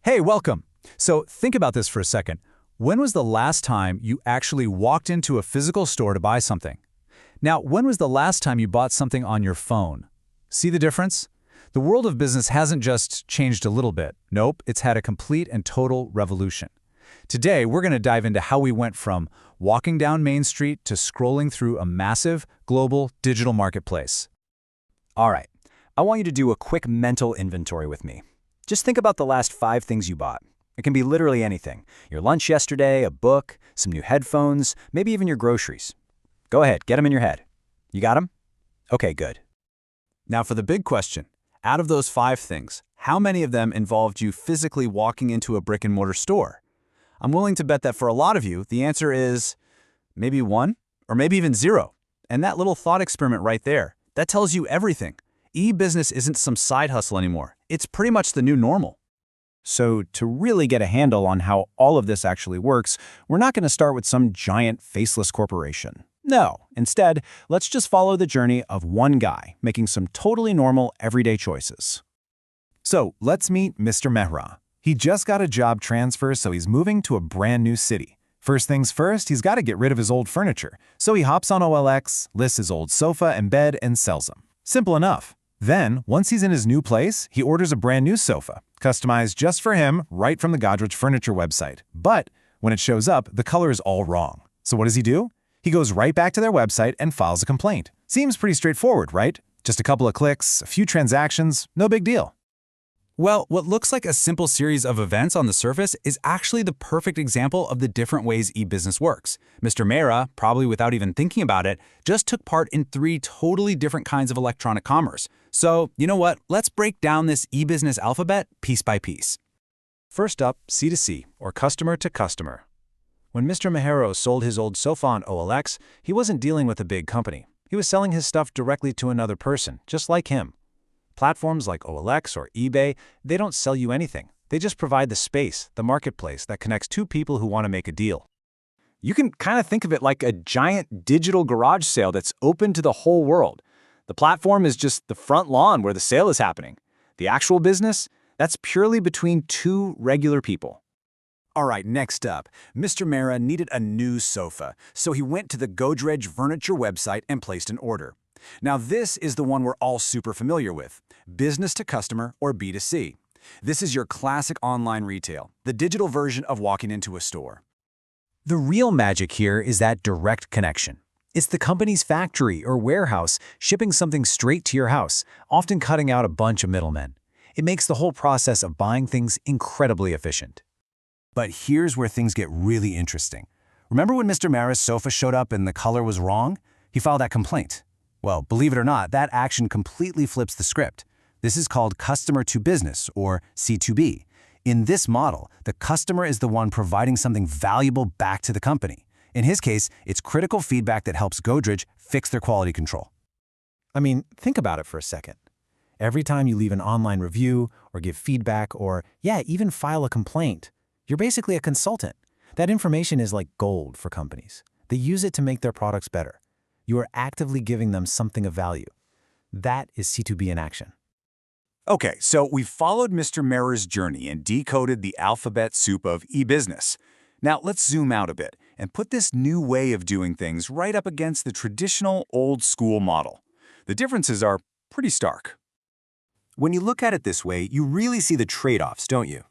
Hey, welcome. So think about this for a second. When was the last time you actually walked into a physical store to buy something? Now, when was the last time you bought something on your phone? See the difference? The world of business hasn't just changed a little bit. Nope, it's had a complete and total revolution. Today, we're going to dive into how we went from walking down Main Street to scrolling through a massive, global, digital marketplace. All right, I want you to do a quick mental inventory with me. Just think about the last 5 things you bought. It can be literally anything. Your lunch yesterday, a book, some new headphones, maybe even your groceries. Go ahead, get them in your head. You got them? Okay, good. Now for the big question. Out of those 5 things, how many of them involved you physically walking into a brick-and-mortar store? I'm willing to bet that for a lot of you, the answer is maybe 1 or maybe even 0. And that little thought experiment right there, that tells you everything. E-business isn't some side hustle anymore. It's pretty much the new normal. So to really get a handle on how all of this actually works, we're not going to start with some giant faceless corporation. No, instead, let's just follow the journey of one guy making some totally normal everyday choices. So let's meet Mr. Mehra. He just got a job transfer, so he's moving to a brand new city. First things first, he's got to get rid of his old furniture. So he hops on OLX, lists his old sofa and bed, and sells them. Simple enough. Then, once he's in his new place, he orders a brand new sofa, customized just for him right from the Godrej Furniture website. But when it shows up, the color is all wrong. So what does he do? He goes right back to their website and files a complaint. Seems pretty straightforward, right? Just a couple of clicks, a few transactions, no big deal. Well, what looks like a simple series of events on the surface is actually the perfect example of the different ways e-business works. Mr. Mehra, probably without even thinking about it, just took part in 3 totally different kinds of electronic commerce. So, you know what? Let's break down this e-business alphabet piece by piece. First up, C2C, or customer to customer. When Mr. Mehra sold his old sofa on OLX, he wasn't dealing with a big company. He was selling his stuff directly to another person, just like him. Platforms like OLX or eBay, they don't sell you anything. They just provide the space, the marketplace that connects 2 people who want to make a deal. You can kind of think of it like a giant digital garage sale that's open to the whole world. The platform is just the front lawn where the sale is happening. The actual business, that's purely between 2 regular people. All right, next up, Mr. Mehra needed a new sofa, so he went to the Godrej Furniture website and placed an order. Now this is the one we're all super familiar with, business to customer or B2C. This is your classic online retail, the digital version of walking into a store. The real magic here is that direct connection. It's the company's factory or warehouse shipping something straight to your house, often cutting out a bunch of middlemen. It makes the whole process of buying things incredibly efficient. But here's where things get really interesting. Remember when Mr. Mehra's sofa showed up and the color was wrong? He filed that complaint. Well, believe it or not, that action completely flips the script. This is called customer to business, or C2B. In this model, the customer is the one providing something valuable back to the company. In his case, it's critical feedback that helps Godrej fix their quality control. I mean, think about it for a second. Every time you leave an online review or give feedback or, even file a complaint, you're basically a consultant. That information is like gold for companies. They use it to make their products better. You are actively giving them something of value. That is C2B in action. Okay, so we've followed Mr. Mehra's journey and decoded the alphabet soup of e-business. Now let's zoom out a bit and put this new way of doing things right up against the traditional old-school model. The differences are pretty stark. When you look at it this way, you really see the trade-offs, don't you?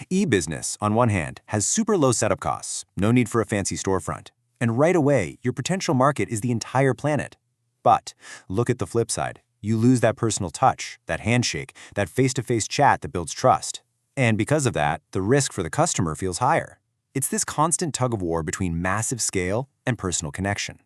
E-business, on one hand, has super low setup costs, no need for a fancy storefront. And right away, your potential market is the entire planet. But look at the flip side. You lose that personal touch, that handshake, that face-to-face chat that builds trust. And because of that, the risk for the customer feels higher. It's this constant tug-of-war between massive scale and personal connection.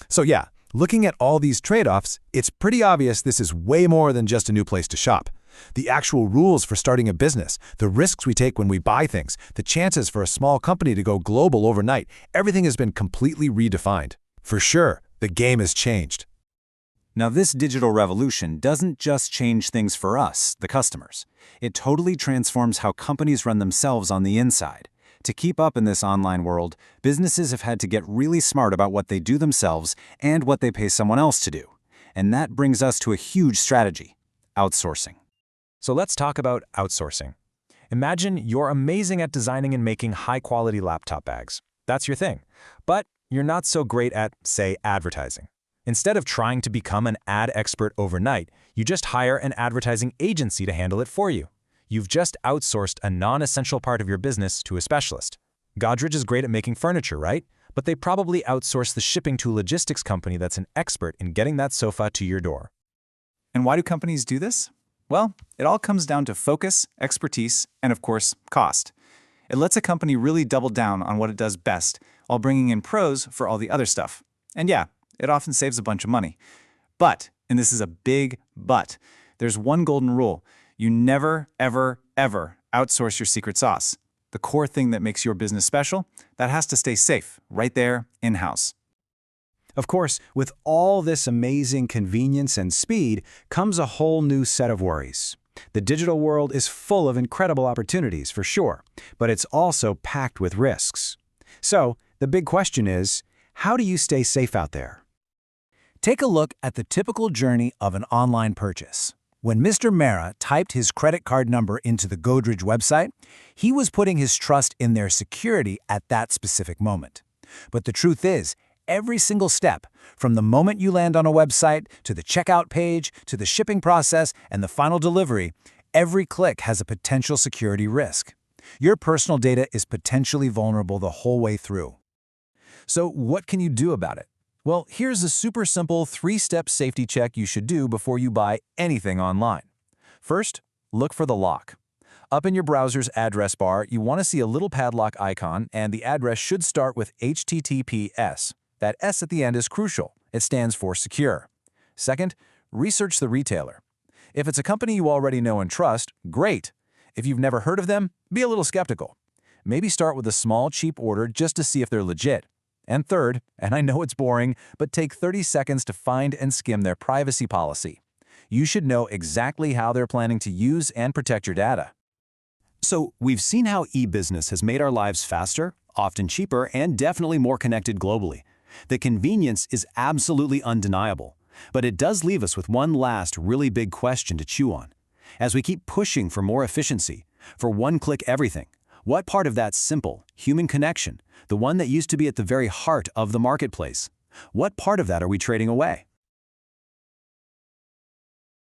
So yeah, looking at all these trade-offs, it's pretty obvious this is way more than just a new place to shop. The actual rules for starting a business, the risks we take when we buy things, the chances for a small company to go global overnight, everything has been completely redefined. For sure, the game has changed. Now this digital revolution doesn't just change things for us, the customers. It totally transforms how companies run themselves on the inside. To keep up in this online world, businesses have had to get really smart about what they do themselves and what they pay someone else to do. And that brings us to a huge strategy: outsourcing. So let's talk about outsourcing. Imagine you're amazing at designing and making high-quality laptop bags. That's your thing. But you're not so great at, say, advertising. Instead of trying to become an ad expert overnight, you just hire an advertising agency to handle it for you. You've just outsourced a non-essential part of your business to a specialist. Godrej is great at making furniture, right? But they probably outsource the shipping to a logistics company that's an expert in getting that sofa to your door. And why do companies do this? Well, it all comes down to focus, expertise, and of course, cost. It lets a company really double down on what it does best while bringing in pros for all the other stuff. And yeah, it often saves a bunch of money. But, and this is a big but, there's one golden rule. You never, ever, ever outsource your secret sauce. The core thing that makes your business special, that has to stay safe, right there, in-house. Of course, with all this amazing convenience and speed comes a whole new set of worries. The digital world is full of incredible opportunities, for sure, but it's also packed with risks. So, the big question is, how do you stay safe out there? Take a look at the typical journey of an online purchase. When Mr. Mehra typed his credit card number into the Godrej website, he was putting his trust in their security at that specific moment. But the truth is, every single step, from the moment you land on a website, to the checkout page, to the shipping process, and the final delivery, every click has a potential security risk. Your personal data is potentially vulnerable the whole way through. So what can you do about it? Well, here's a super simple 3-step safety check you should do before you buy anything online. First, look for the lock. Up in your browser's address bar, you want to see a little padlock icon, and the address should start with HTTPS. That S at the end is crucial. It stands for secure. Second, research the retailer. If it's a company you already know and trust, great. If you've never heard of them, be a little skeptical. Maybe start with a small, cheap order just to see if they're legit. And third, and I know it's boring, but take 30 seconds to find and skim their privacy policy. You should know exactly how they're planning to use and protect your data. So, we've seen how e-business has made our lives faster, often cheaper, and definitely more connected globally. The convenience is absolutely undeniable, but it does leave us with one last really big question to chew on. As we keep pushing for more efficiency, for one-click everything, what part of that simple, human connection, the one that used to be at the very heart of the marketplace, what part of that are we trading away?